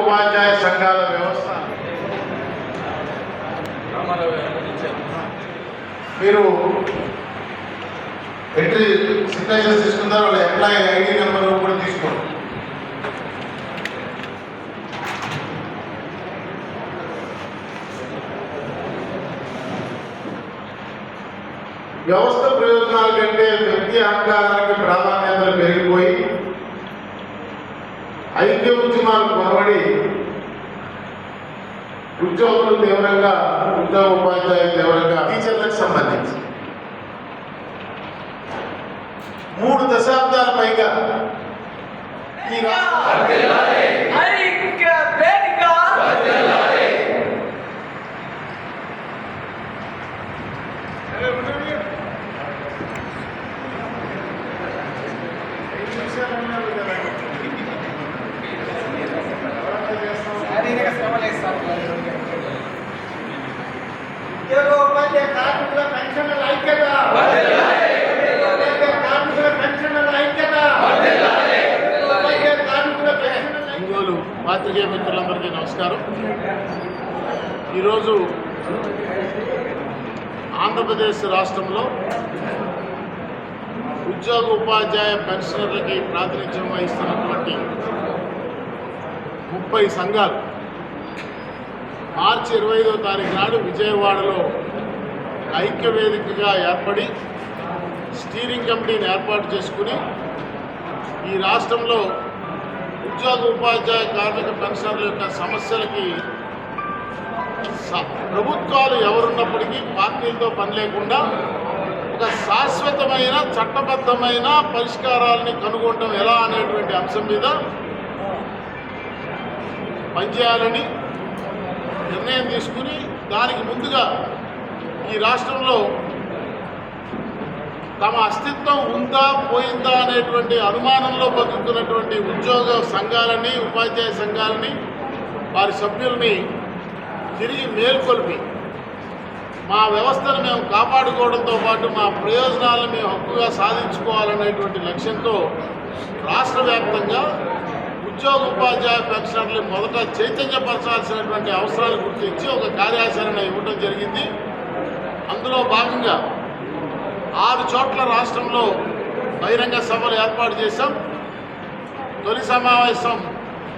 ఉపాధ్యాయ సంఘాల వ్యవస్థ మీరు ఎంట్రీ సిగ్నేచర్స్ తీసుకున్నారు, వాళ్ళ ఎంప్లాయీ ఐడి నెంబర్ కూడా తీసుకోండి. వ్యవస్థ ప్రయోజనాల కంటే వ్యక్తి అహంకారానికి ప్రాధాన్యతలు పెరిగిపోయి ఐక్య ఉద్యమాలు కొనబడి ఉద్యోగులు తీవ్రంగా, ఉద్యోగ ఉపాధ్యాయులు తీవ్రంగా టీచర్లకు సంబంధించి 3 దశాబ్దాల పైగా ఈ పాత్రికేయ మిత్రులందరికీ నమస్కారం. ఈరోజు ఆంధ్రప్రదేశ్ రాష్ట్రంలో ఉద్యోగ ఉపాధ్యాయ పెన్షనర్లకి ప్రాతినిధ్యం వహిస్తున్నటువంటి 30 సంఘాలు మార్చి 25వ తారీఖు నాడు విజయవాడలో ఐక్య వేదికగా ఏర్పడి స్టీరింగ్ కమిటీని ఏర్పాటు చేసుకుని ఈ రాష్ట్రంలో ఉద్యోగ ఉపాధ్యాయ కార్మిక పెన్షనర్ల యొక్క సమస్యలకి ప్రభుత్వాలు ఎవరున్నప్పటికీ పార్టీలతో పని లేకుండా ఒక శాశ్వతమైన చట్టబద్ధమైన పరిష్కారాలని కనుగొనడం ఎలా అనేటువంటి అంశం మీద పనిచేయాలని నిర్ణయం తీసుకుని దానికి ముందుగా ఈ రాష్ట్రంలో తమ అస్తిత్వం ఉందా పోయిందా అనేటువంటి అనుమానంలో బతుకుతున్నటువంటి ఉద్యోగ సంఘాలని, ఉపాధ్యాయ సంఘాలని, వారి సభ్యుల్ని తిరిగి మేల్కొల్పి మా వ్యవస్థను మేము కాపాడుకోవడంతో పాటు మా ప్రయోజనాలను మేము హక్కుగా సాధించుకోవాలనేటువంటి లక్ష్యంతో రాష్ట్ర వ్యాప్తంగా ఉద్యోగ ఉపాధ్యాయ పెన్షనర్లు మొదట చైతన్యపరచాల్సినటువంటి అవసరాలు గుర్తించి ఒక కార్యాచరణ ఇవ్వడం జరిగింది. అందులో భాగంగా 6 చోట్ల రాష్ట్రంలో బహిరంగ సభలు ఏర్పాటు చేశాం. తొలి సమావేశం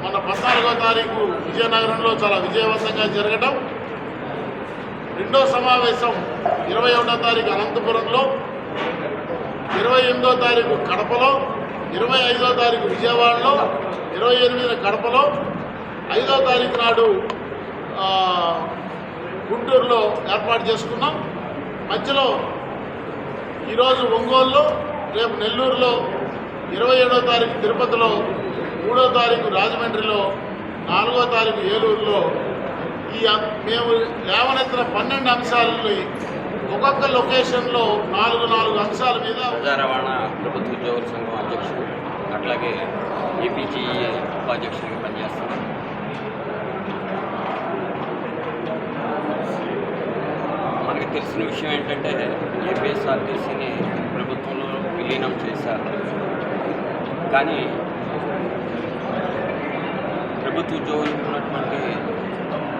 మన 14వ తారీఖు విజయనగరంలో చాలా విజయవంతంగా జరగడం, రెండో సమావేశం 21వ తారీఖు అనంతపురంలో, 28వ తారీఖు కడపలో, 25వ తారీఖు విజయవాడలో, 28న కడపలో, 5వ తారీఖు నాడు గుంటూరులో ఏర్పాటు చేసుకున్నాం. మధ్యలో ఈరోజు ఒంగోలులో, రేపు నెల్లూరులో, 27వ తారీఖు తిరుపతిలో, 3వ తారీఖు రాజమండ్రిలో, 4వ తారీఖు ఏలూరులో ఈ మేము లేవనెత్తిన 12 అంశాలని ఒక్కొక్క లొకేషన్లో 4 అంశాల మీద ప్రజా రవాణా ప్రభుత్వ ఉద్యోగుల సంఘం అధ్యక్షుడు, అట్లాగే ఏపీజీఏ ఉపాధ్యక్షుడిగా పనిచేస్తున్నాను. మనకి తెలిసిన విషయం ఏంటంటే ఏపీఎస్ఆర్టీసీని ప్రభుత్వంలో విలీనం చేశారు. కానీ ప్రభుత్వ ఉద్యోగులకు ఉన్నటువంటి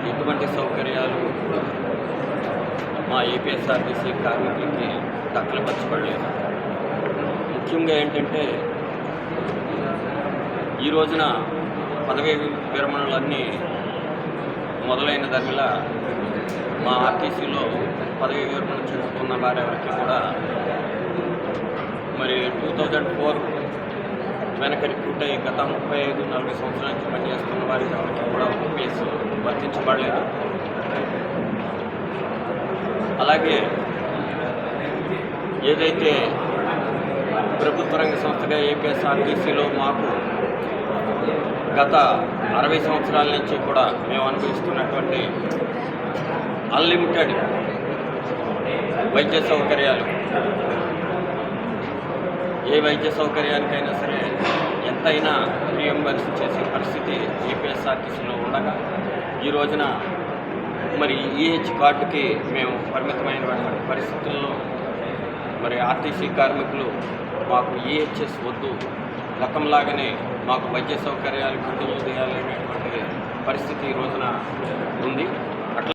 ఎటువంటి సౌకర్యాలు మా ఏపీఎస్ఆర్టీసీ కార్మికులకి దక్కలపరచబడలేదు. ముఖ్యంగా ఏంటంటే ఈ రోజున పదవీ విరమణలన్నీ మొదలైన దానిలా మా ఆర్టీసీలో పదవీ విరమణ చేసుకున్న వారెవరికి కూడా మరి 2004 వెనక రిక్రూట్ అయ్యి గత 35-40 సంవత్సరాల నుంచి పనిచేస్తున్న వారికి ఎవరికి కూడా ఓపీఎస్ వర్తించబడలేదు. అలాగే ఏదైతే ప్రభుత్వ రంగ సంస్థగా ఏపీఎస్ఆర్టీసీలో మాకు గత 60 సంవత్సరాల నుంచి కూడా మేము అనుభవిస్తున్నటువంటి అన్లిమిటెడ్ వైద్య సౌకర్యాలు, ఏ వైద్య సౌకర్యానికైనా సరే ఎంతైనా రీఎంబర్స్ చేసే పరిస్థితి ఏపీఎస్ఆర్టీసీలో ఉండగా ఈ రోజున మరి ఈహెచ్ కార్డుకి మేము పరిమితమైనటువంటి పరిస్థితుల్లో మరి ఆర్టీసీ కార్మికులు మాకు ఈహెచ్ఎస్ వద్దు, గతంలాగానే మాకు వైద్య సౌకర్యాలు కంటిన్యూ చేయాలనేటువంటి పరిస్థితి ఈ రోజున ఉంది.